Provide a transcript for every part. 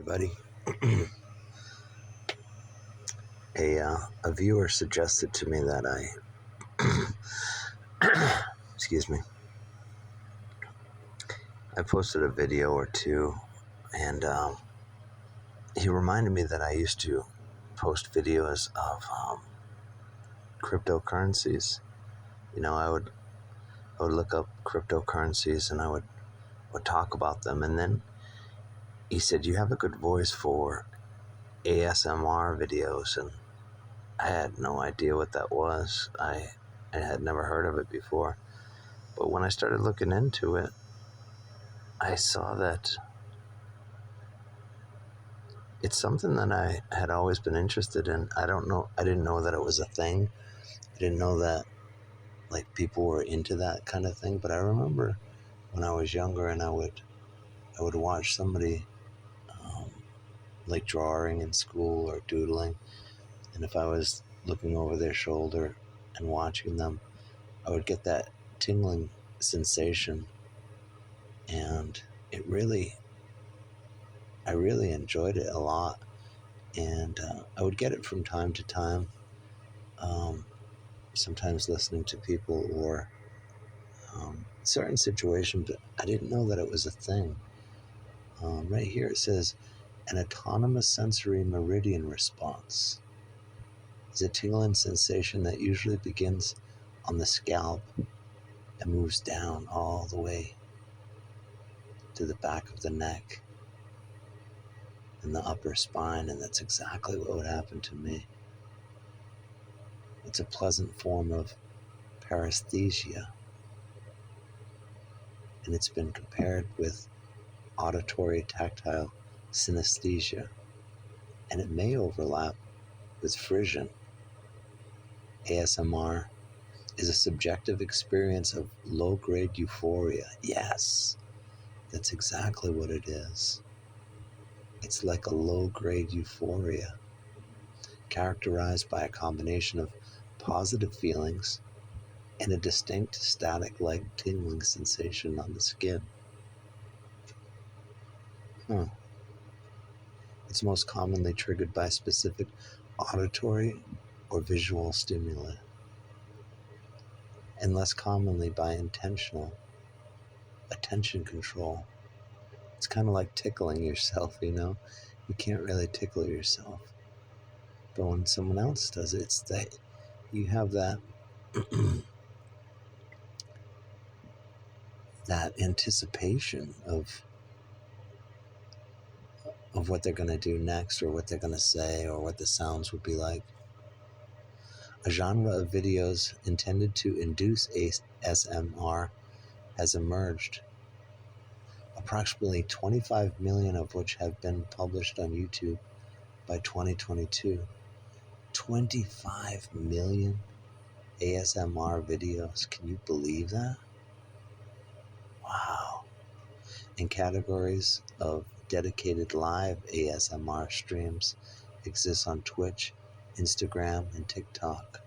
everybody. A viewer suggested to me that excuse me, I posted a video or two, and he reminded me that I used to post videos of cryptocurrencies. I would look up cryptocurrencies and I would talk about them, and then he said, "You have a good voice for ASMR videos," and I had no idea what that was. I had never heard of it before. But when I started looking into it, I saw that it's something that I had always been interested in. I didn't know that it was a thing. I didn't know that people were into that kind of thing. But I remember when I was younger and I would watch somebody drawing in school or doodling. And if I was looking over their shoulder and watching them, I would get that tingling sensation. And I really enjoyed it a lot. And I would get it from time to time, sometimes listening to people or certain situations, but I didn't know that it was a thing. Right here it says, an autonomous sensory meridian response is a tingling sensation that usually begins on the scalp and moves down all the way to the back of the neck and the upper spine, and that's exactly what would happen to me. It's a pleasant form of paresthesia, and it's been compared with auditory tactile synesthesia, and it may overlap with frisson. ASMR is a subjective experience of low-grade euphoria. Yes, that's exactly what it is. It's like a low-grade euphoria, characterized by a combination of positive feelings and a distinct static-like tingling sensation on the skin. It's most commonly triggered by specific auditory or visual stimuli, and less commonly by intentional attention control. It's kind of like tickling yourself, You can't really tickle yourself. But when someone else does it, it's that you have that that anticipation of what they're going to do next, or what they're going to say, or what the sounds would be like. A genre of videos intended to induce ASMR has emerged, approximately 25 million of which have been published on YouTube by 2022. 25 million ASMR videos. Can you believe that? Wow. And categories of dedicated live ASMR streams exist on Twitch, Instagram, and TikTok.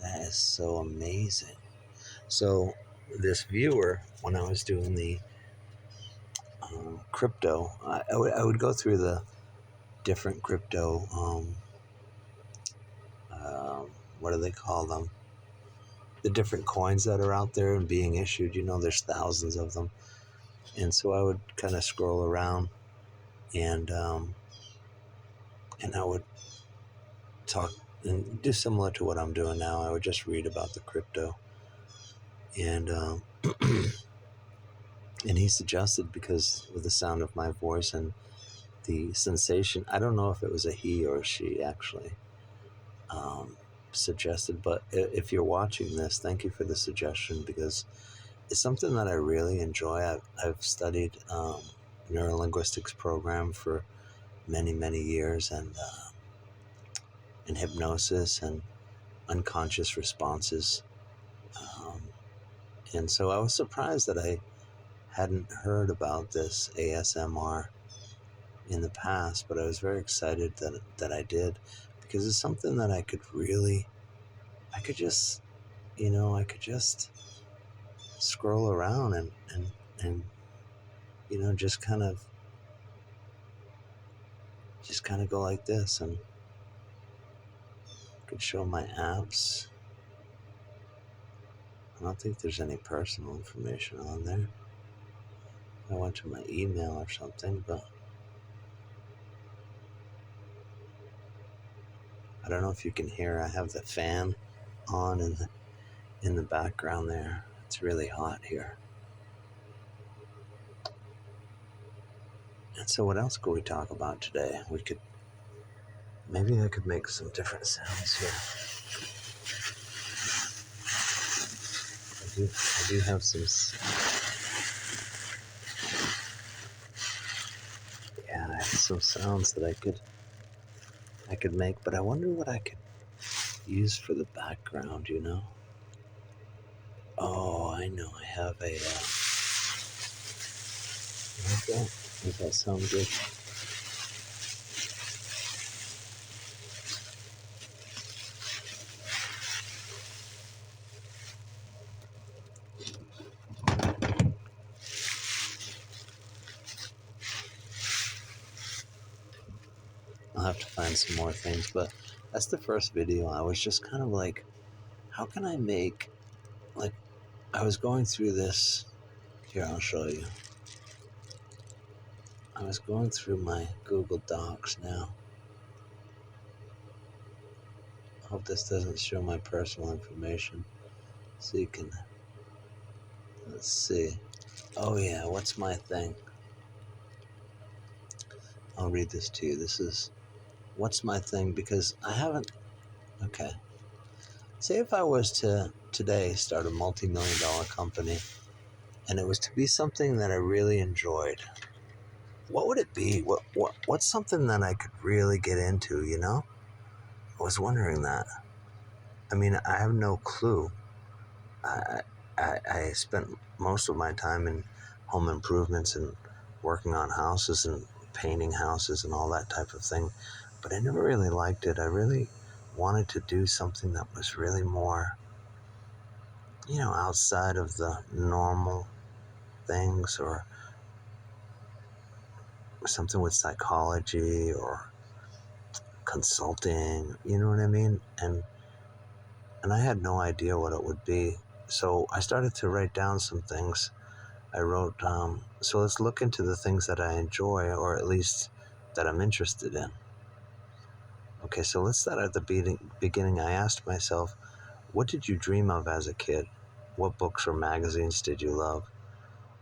That is so amazing. So this viewer, when I was doing the crypto, I would go through the different crypto, what do they call them? The different coins that are out there and being issued. There's thousands of them. And so I would kind of scroll around, and I would talk and do similar to what I'm doing now. I would just read about the crypto. And and he suggested, because of the sound of my voice and the sensation, I don't know if it was a he or a she actually suggested, but if you're watching this, thank you for the suggestion, because it's something that I really enjoy. I've studied neurolinguistics program for many, many years, and hypnosis and unconscious responses. And so I was surprised that I hadn't heard about this ASMR in the past, but I was very excited that I did, because it's something that I could just scroll around and just kind of just kind of go like this, and I could show my apps. I don't think there's any personal information on there. I went to my email or something, but I don't know if you can hear. I have the fan on in the background there. It's really hot here. And so what else could we talk about today? Maybe I could make some different sounds here. I do have some, yeah, I have some sounds that I could make, but I wonder what I could use for the background, you know? Oh, I know, I have a, like that? Does that sound good? I'll have to find some more things, but that's the first video. I was just kind of like, how can I make, like, I was going through this. Here, I'll show you. I was going through my Google Docs now. I hope this doesn't show my personal information. So you can, let's see. Oh yeah, what's my thing? I'll read this to you. This is, what's my thing? Because I haven't, okay. Say if I was to today start a multi-million dollar company and it was to be something that I really enjoyed, what would it be? What's something that I could really get into, you know? I was wondering that. I mean, I have no clue. I, I spent most of my time in home improvements and working on houses and painting houses and all that type of thing, but I never really liked it. I really wanted to do something that was really more, you know, outside of the normal things, or something with psychology or consulting, you know what I mean? And I had no idea what it would be. So I started to write down some things. I wrote, so let's look into the things that I enjoy, or at least that I'm interested in. Okay, so let's start at the beginning. I asked myself, what did you dream of as a kid? What books or magazines did you love?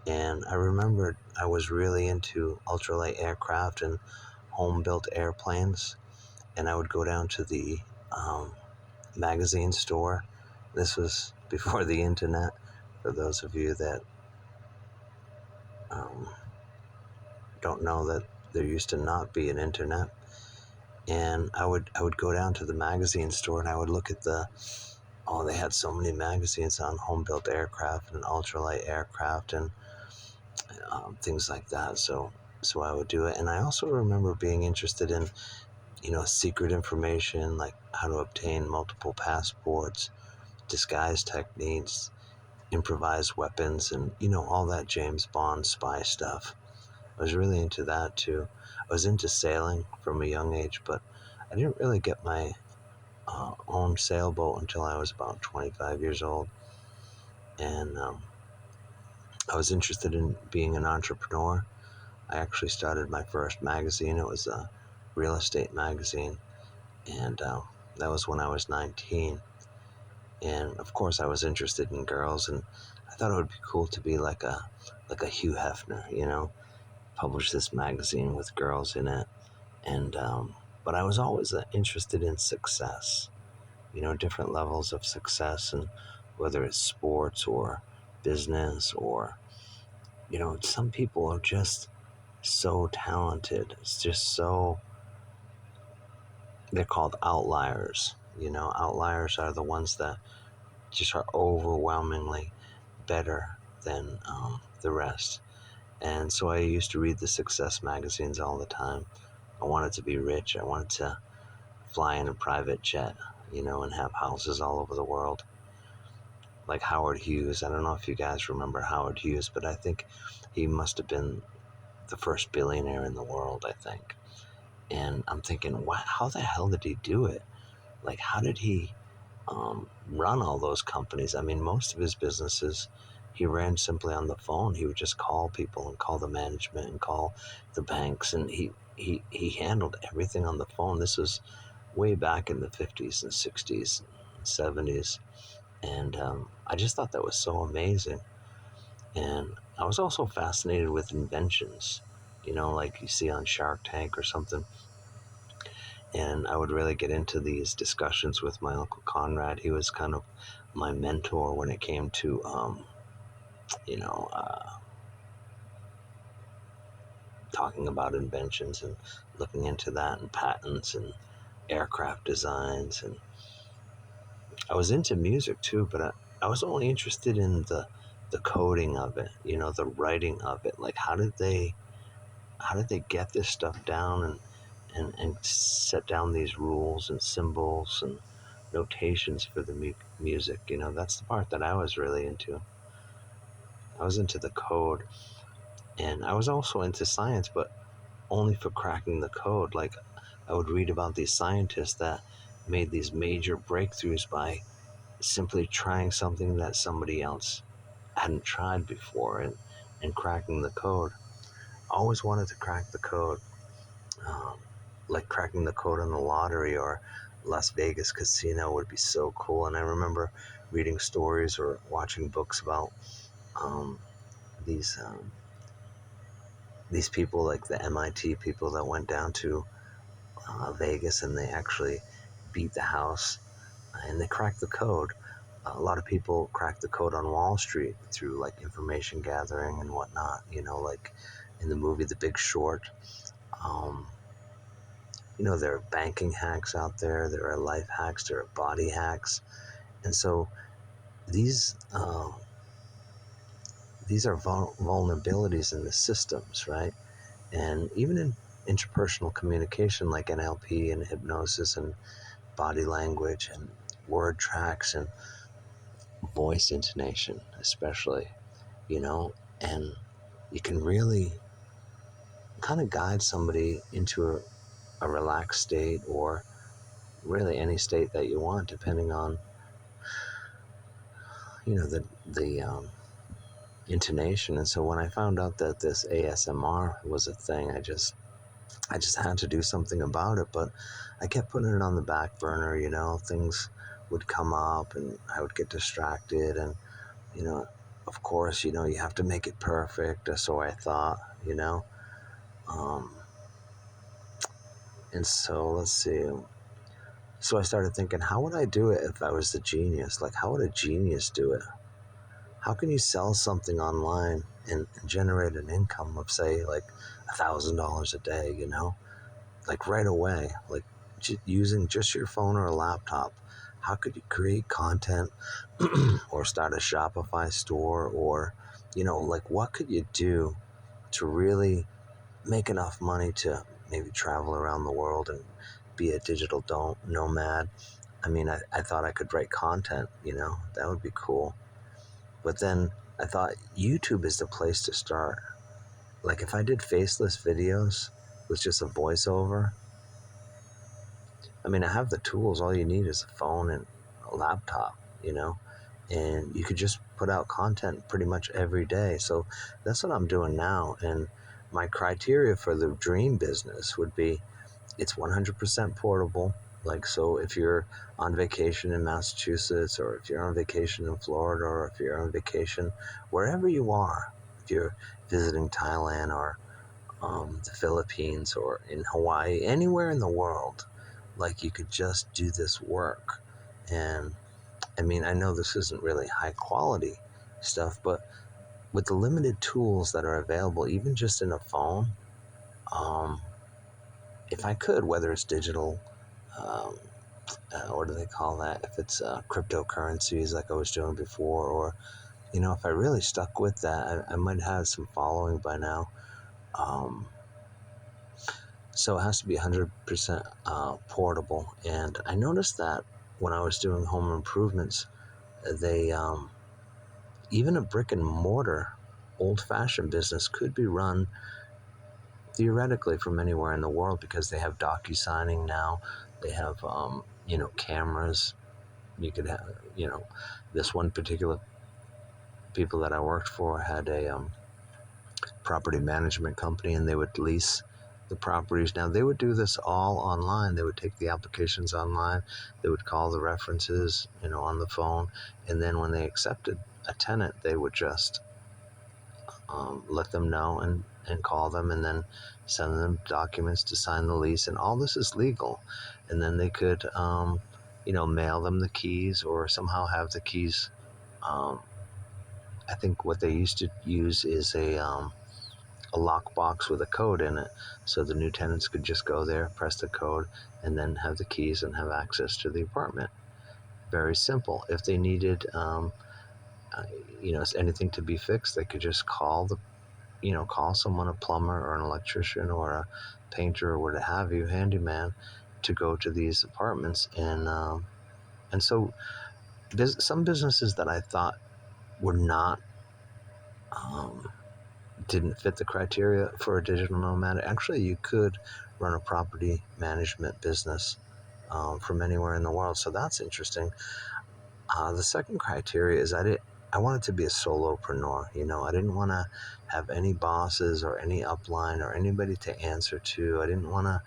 And I remembered I was really into ultralight aircraft and home-built airplanes. And I would go down to the magazine store. This was before the internet, for those of you that um, don't know that there used to not be an internet. And I would go down to the magazine store and I would look at they had so many magazines on home-built aircraft and ultralight aircraft and things like that. So I would do it. And I also remember being interested in, you know, secret information, like how to obtain multiple passports, disguise techniques, improvised weapons, and, you know, all that James Bond spy stuff. I was really into that too. I was into sailing from a young age, but I didn't really get my own sailboat until I was about 25 years old. And I was interested in being an entrepreneur. I actually started my first magazine. It was a real estate magazine, and that was when I was 19. And of course, I was interested in girls, and I thought it would be cool to be like a Hugh Hefner, you know, publish this magazine with girls in it. And but I was always interested in success, you know, different levels of success, and whether it's sports or business, or, you know, some people are just so talented. It's just so, they're called outliers. You know, outliers are the ones that just are overwhelmingly better than the rest. And so I used to read the success magazines all the time. I wanted to be rich. I wanted to fly in a private jet, you know, and have houses all over the world. Like Howard Hughes. I don't know if you guys remember Howard Hughes, but I think he must have been the first billionaire in the world, I think. And I'm thinking, wow, how the hell did he do it? Like, how did he run all those companies? I mean, most of his businesses he ran simply on the phone. He would just call people and call the management and call the banks, and he handled everything on the phone. This was way back in the 50s and 60s and 70s. And I just thought that was so amazing. And I was also fascinated with inventions, like you see on Shark Tank or something. And I would really get into these discussions with my Uncle Conrad. He was kind of my mentor when it came to, you know, uh, talking about inventions and looking into that and patents and aircraft designs. And I was into music too, but I was only interested in the coding of it, the writing of it. Like, how did they get this stuff down and set down these rules and symbols and notations for the music? That's the part that I was really into. I was into the code, and I was also into science, but only for cracking the code. Like, I would read about these scientists that made these major breakthroughs by simply trying something that somebody else hadn't tried before, and cracking the code. I always wanted to crack the code, um, like cracking the code on the lottery or Las Vegas casino would be so cool. And I remember reading stories or watching books about um, these these people, like the MIT people that went down to Vegas, and they actually beat the house and they cracked the code. A lot of people crack the code on Wall Street through like information gathering and whatnot, like in the movie The Big Short. Um, there are banking hacks out there, there are life hacks, there are body hacks. And so these these are vulnerabilities in the systems, right? And even in interpersonal communication like NLP and hypnosis and body language and word tracks and voice intonation especially, you know, and you can really kind of guide somebody into a relaxed state, or really any state that you want, depending on, the intonation. And so when I found out that this ASMR was a thing, I just had to do something about it. But I kept putting it on the back burner. Things would come up and I would get distracted, and you know of course, you have to make it perfect, so I thought. Um, and so let's see. So I started thinking, how would I do it if I was the genius? Like, how would a genius do it? How can you sell something online and generate an income of, say, like $1,000 a day, like right away, like using just your phone or a laptop? How could you create content or start a Shopify store, or, like, what could you do to really make enough money to maybe travel around the world and be a digital nomad? I mean, I thought I could write content, that would be cool. But then I thought YouTube is the place to start. Like, if I did faceless videos with just a voiceover, I mean, I have the tools. All you need is a phone and a laptop, and you could just put out content pretty much every day. So that's what I'm doing now. And my criteria for the dream business would be, it's 100% portable. Like, so if you're on vacation in Massachusetts, or if you're on vacation in Florida, or if you're on vacation wherever you are, if you're visiting Thailand or the Philippines or in Hawaii, anywhere in the world, like, you could just do this work. And I mean, I know this isn't really high quality stuff, but with the limited tools that are available, even just in a phone, um, if I could, whether it's digital, um, what do they call that? If it's cryptocurrencies like I was doing before, or, if I really stuck with that, I might have some following by now. Um, so it has to be 100% portable. And I noticed that when I was doing home improvements, they, even a brick and mortar old fashioned business could be run theoretically from anywhere in the world, because they have docu-signing now. They have, cameras. You could have, this one particular people that I worked for had a property management company, and they would lease the properties. Now, they would do this all online. They would take the applications online. They would call the references, on the phone. And then when they accepted a tenant, they would just let them know and call them, and then send them documents to sign the lease. And all this is legal. And then they could, mail them the keys, or somehow have the keys. I think what they used to use is a lockbox with a code in it, so the new tenants could just go there, press the code, and then have the keys and have access to the apartment. Very simple. If they needed, anything to be fixed, they could just call someone, a plumber or an electrician or a painter or what have you, handyman, to go to these apartments. And so some businesses that I thought were not didn't fit the criteria for a digital nomad. Actually, you could run a property management business from anywhere in the world. So that's interesting. The second criteria is I wanted to be a solopreneur. I didn't want to have any bosses or any upline or anybody to answer to. I didn't want to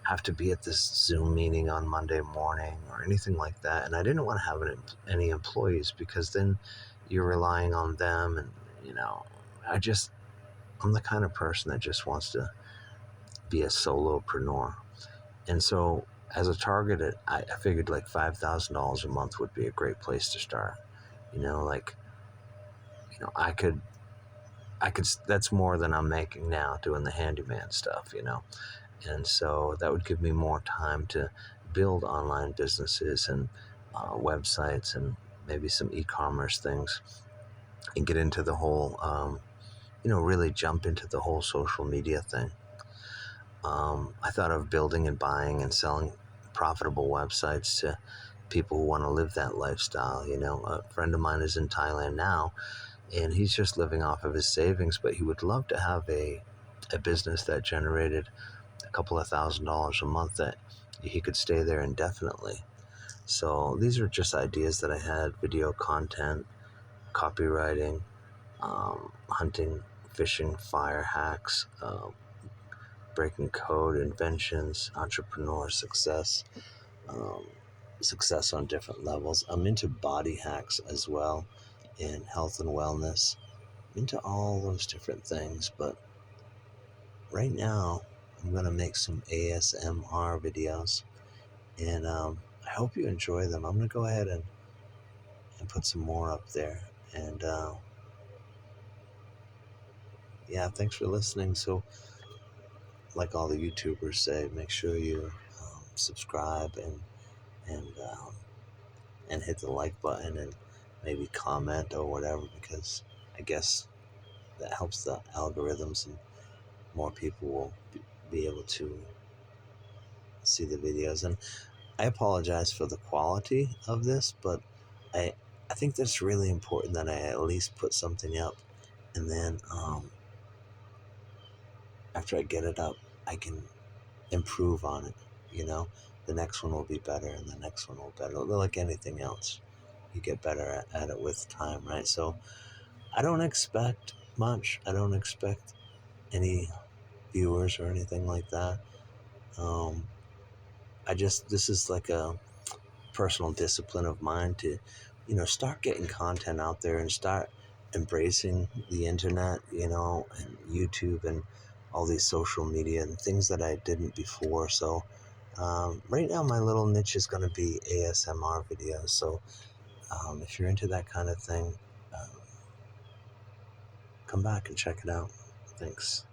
have to be at this Zoom meeting on Monday morning or anything like that. And I didn't want to have any employees, because then you're relying on them. And, I'm the kind of person that just wants to be a solopreneur. And so as a target, I figured like $5,000 a month would be a great place to start. I could, that's more than I'm making now doing the handyman stuff. And so that would give me more time to build online businesses and websites, and maybe some e-commerce things, and get into the whole, really jump into the whole social media thing. I thought of building and buying and selling profitable websites to people who want to live that lifestyle. A friend of mine is in Thailand now, and he's just living off of his savings, but he would love to have a business that generated a couple of $1,000s a month, that he could stay there indefinitely. So these are just ideas that I had: video content, copywriting, hunting, fishing, fire hacks, breaking code, inventions, entrepreneur success, um, success on different levels. I'm into body hacks as well, and health and wellness. I'm into all those different things, but right now I'm going to make some ASMR videos, and I hope you enjoy them. I'm going to go ahead and put some more up there. And yeah, thanks for listening. So, like all the YouTubers say, make sure you subscribe and and hit the like button, and maybe comment or whatever, because I guess that helps the algorithms, and more people will be able to see the videos. And I apologize for the quality of this, but I I think that's really important, that I at least put something up, and then after I get it up, I can improve on it. The next one will be better, and the next one will be better. Like anything else, you get better at it with time, right? So I don't expect much. I don't expect any viewers or anything like that. Um, this is like a personal discipline of mine to, start getting content out there, and start embracing the internet, and YouTube, and all these social media and things that I didn't before. So right now my little niche is going to be ASMR videos. So if you're into that kind of thing, come back and check it out. Thanks.